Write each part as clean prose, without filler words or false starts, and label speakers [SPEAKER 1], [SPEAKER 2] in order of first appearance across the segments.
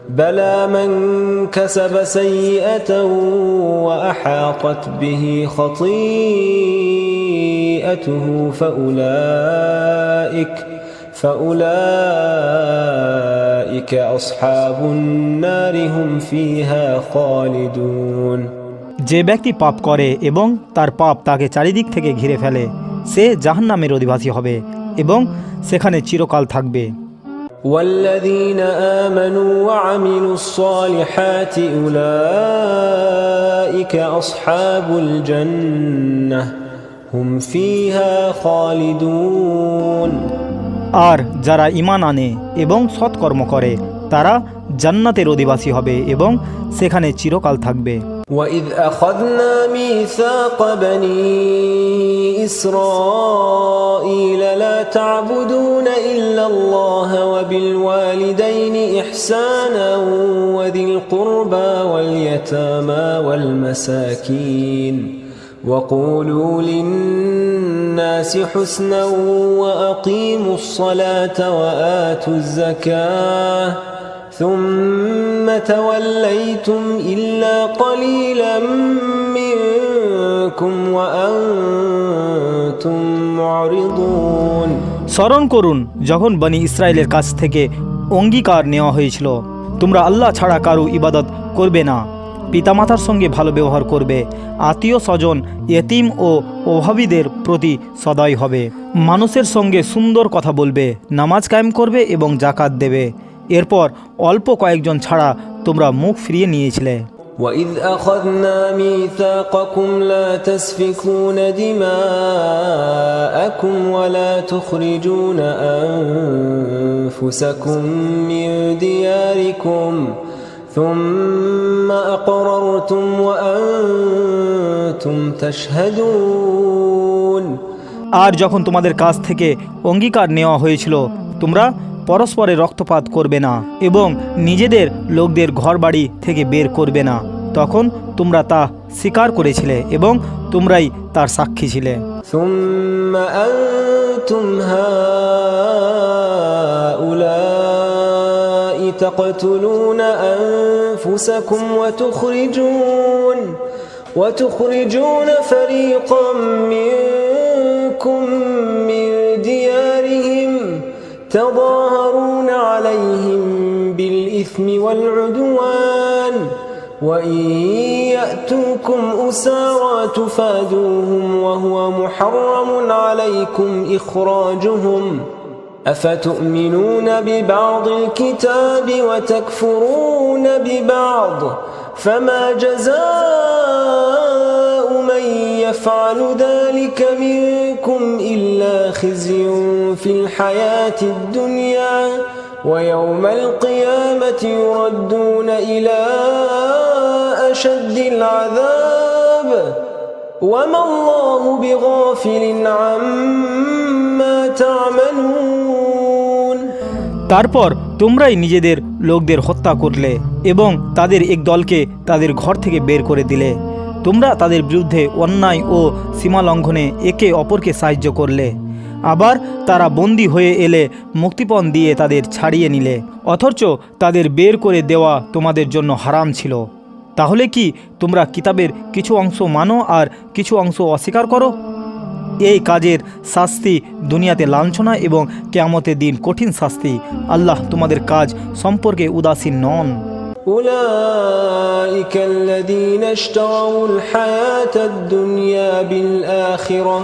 [SPEAKER 1] بلى من كسب سيئة وأحاطت به خطيئته فأولئك أصحاب النار هم فيها خالدون।
[SPEAKER 2] যে ব্যক্তি পাপ করে এবং তার পাপ তাকে চারিদিক থেকে ঘিরে ফেলে সে জাহান্নামের অধিবাসী হবে এবং সেখানে চিরকাল থাকবে।
[SPEAKER 1] والذين آمنوا وعملوا الصالحات أولئك أصحاب الجنة هم فيها خالدون।
[SPEAKER 2] আর যারা ঈমান আনে এবং সৎকর্ম করে তারা জান্নাতের অধিবাসী হবে এবং সেখানে চিরকাল থাকবে।
[SPEAKER 1] وَإِذْ أَخَذْنَا مِيثَاقَ بَنِي إِسْرَائِيلَ لَا تَعْبُدُونَ إِلَّا اللَّهَ وَبِالْوَالِدَيْنِ إِحْسَانًا وَذِي الْقُرْبَى وَالْيَتَامَى وَالْمَسَاكِينِ وَقُولُوا لِلنَّاسِ حُسْنًا وَأَقِيمُوا الصَّلَاةَ وَآتُوا الزَّكَاةَ ثم توليتم إلا قليلا منكم وأنتم معرضون।
[SPEAKER 2] স্মরণ করুন যখন বনি ইসরায়েলের কাছ থেকে অঙ্গীকার নেওয়া হয়েছিল তোমরা আল্লাহ ছাড়া কারো ইবাদত করবে না, পিতামাতার সঙ্গে ভালো ব্যবহার করবে, আত্মীয় স্বজন ইয়েতিম ও অভাবীদের প্রতি সদয় হবে, মানুষের সঙ্গে সুন্দর কথা বলবে, নামাজ কায়েম করবে এবং জাকাত দেবে। এরপর অল্প কয়েকজন ছাড়া তোমরা মুখ ফিরিয়ে নিয়েছিলে।
[SPEAKER 1] وَإِذْ أَخَذْنَا مِيثَاقَكُمْ لَا تَسْفِكُونَ دِمَاءَكُمْ وَلَا تُخْرِجُونَ أَنفُسَكُمْ مِنْ دِيَارِكُمْ ثُمَّ أَقْرَرْتُمْ وَأَنْتُمْ تَشْهَدُونَ।
[SPEAKER 2] আর যখন তোমাদের কাছ থেকে অঙ্গীকার নেওয়া হয়েছিল তোমরা পরস্পরের রক্তপাত করবে না এবং নিজেদের লোকদের ঘরবাড়ি থেকে বের করবে না, তখন তোমরা তা স্বীকার করেছিলে এবং তোমরাই তার সাক্ষী ছিলে।
[SPEAKER 1] ثم أنتم هؤلاء تقتلون أنفسكم وتخرجون فريقا منكم من ديارهم تظاهرون عليهم بالإثم والعدوان وإن يأتوكم أسارى تفادوهم وهو محرم عليكم إخراجهم أفتؤمنون ببعض الكتاب وتكفرون ببعض فما جزاء من يفعل ذلك منكم إلا خزي في الحياة الدنيا ويوم القيامة يردون إلى أشد العذاب وما الله بغافل عما تعملون।
[SPEAKER 2] তারপর তোমরাই নিজেদের লোকদের হত্যা করলে এবং তাদের এক দলকে তাদের ঘর থেকে বের করে দিলে। তোমরা তাদের বিরুদ্ধে অন্যায় ও সীমা লঙ্ঘনে একে অপরকে সাহায্য করলে। আবার তারা বন্দী হয়ে এলে মুক্তিপণ দিয়ে তাদের ছাড়িয়ে নিলে, অথচ তাদের বের করে দেওয়া তোমাদের জন্য হারাম ছিল। তাহলে কি তোমরা কিতাবের কিছু অংশ মানো আর কিছু অংশ অস্বীকার করো? এই কাজের শাস্তি দুনিয়াতে লাঞ্ছনা এবং কিয়ামতের দিন কঠিন শাস্তি। আল্লাহ তোমাদের কাজ সম্পর্কে উদাসীন নন।
[SPEAKER 1] أولئك الذين اشتروا الحياة الدنيا بالآخرة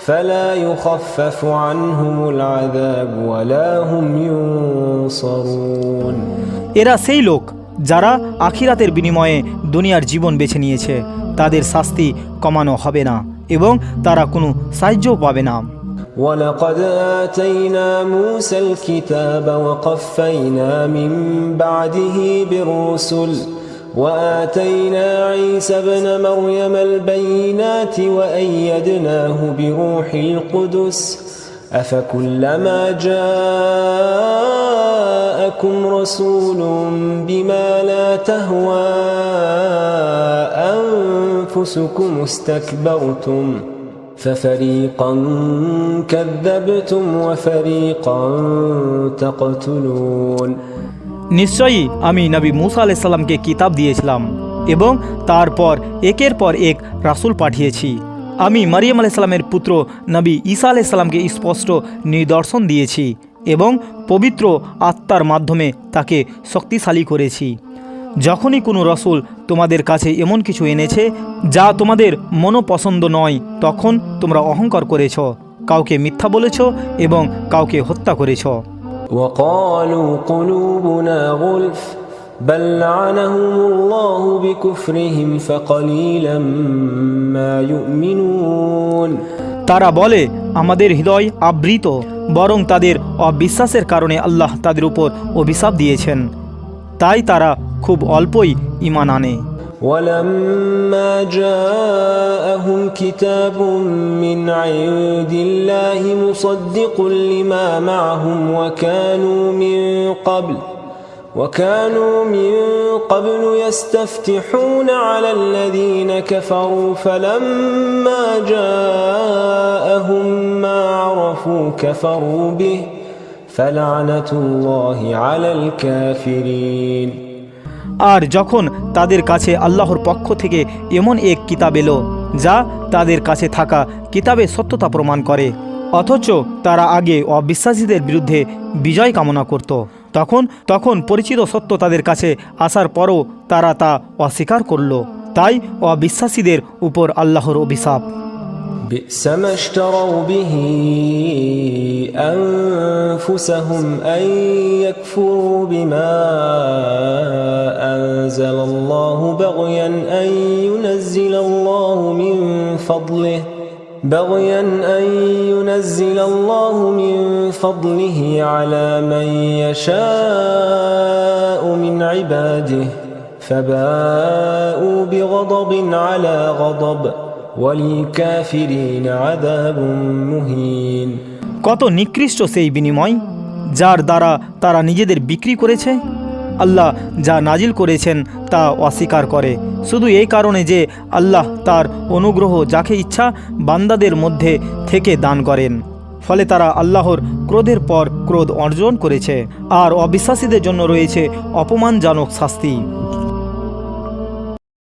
[SPEAKER 1] فلا يخفف عنهم العذاب ولا هم ينصرون।
[SPEAKER 2] এরা সেই লোক যারা আখিরাতের বিনিময়ে দুনিয়ার জীবন বেছে নিয়েছে, তাদের শাস্তি কমানো হবে না এবং তারা কোনো সাহায্যও পাবে না।
[SPEAKER 1] ولقد آتينا موسى الكتاب وقفينا من بعده بالرسل وآتينا عيسى ابن مريم البينات وأيدناه بروح القدس أفكلما جاءكم رسول بما لا تهوى أنفسكم استكبرتم ففريقا كذبتم وفريقا تقتلون।
[SPEAKER 2] নিশ্চয়ই আমি নবী মুসা আলাইহিস সালামকে কিতাব দিয়েছিলাম এবং তারপর একের পর এক রাসূল পাঠিয়েছি। আমি মারিয়াম আলাইহিস সালামের পুত্র নবী ঈসা আলাইহিস সালামকে স্পষ্ট নিদর্শন দিয়েছি এবং পবিত্র আত্মার মাধ্যমে তাকে শক্তিশালী করেছি। যখনই কোনো রসুল তোমাদের কাছে এমন কিছু এনেছে যা তোমাদের মনোপছন্দ নয়, তখন তোমরা অহংকার করেছ, কাউকে মিথ্যা বলেছ এবং কাউকে হত্যা করেছ।
[SPEAKER 1] وقالوا قلوبنا غلف بل لعنهم الله بكفرهم فقليلا ما يؤمنون।
[SPEAKER 2] তারা বলে আমাদের হৃদয় আবৃত, বরং তাদের অবিশ্বাসের কারণে আল্লাহ তাদের উপর অভিশাপ দিয়েছেন, তাই তারা খুব অল্পই ঈমান আনে।
[SPEAKER 1] ولما جاءهم كتاب من عند الله مصدق لما معهم وكانوا من قبل يستفتحون على الذين كفروا فلما جاءهم ما عرفوا كفروا به فلعنة الله على الكافرين।
[SPEAKER 2] আর যখন তাদের কাছে আল্লাহর পক্ষ থেকে এমন এক কিতাব এলো যা তাদের কাছে থাকা কিতাবের সত্যতা প্রমাণ করে, অথচ তারা আগে অবিশ্বাসীদের বিরুদ্ধে বিজয় কামনা করত, তখন পরিচিত সত্য তাদের কাছে আসার পরও তারা তা অস্বীকার করল, তাই অবিশ্বাসীদের উপর আল্লাহর অভিশাপ।
[SPEAKER 1] بئس ما اشتروا به أنفسهم أن يكفروا بما أنزل الله بغيا أن ينزل الله من فضله على من يشاء من عباده فباءوا بغضب على غضب ওয়ালিল-কাফিরিন আযাবুম মুহিন।
[SPEAKER 2] কত নিকৃষ্ট সেই বিনিময় যার দ্বারা তারা নিজেদের বিক্রি করেছে। আল্লাহ যা নাজিল করেছেন তা অস্বীকার করে, শুধু এই কারণে যে আল্লাহ তার অনুগ্রহ যাকে ইচ্ছা বান্দাদের মধ্যে থেকে দান করেন, ফলে তারা আল্লাহর ক্রোধের পর ক্রোধ অর্জন করেছে, আর অবিশ্বাসীদের জন্য রয়েছে অপমানজনক শাস্তি।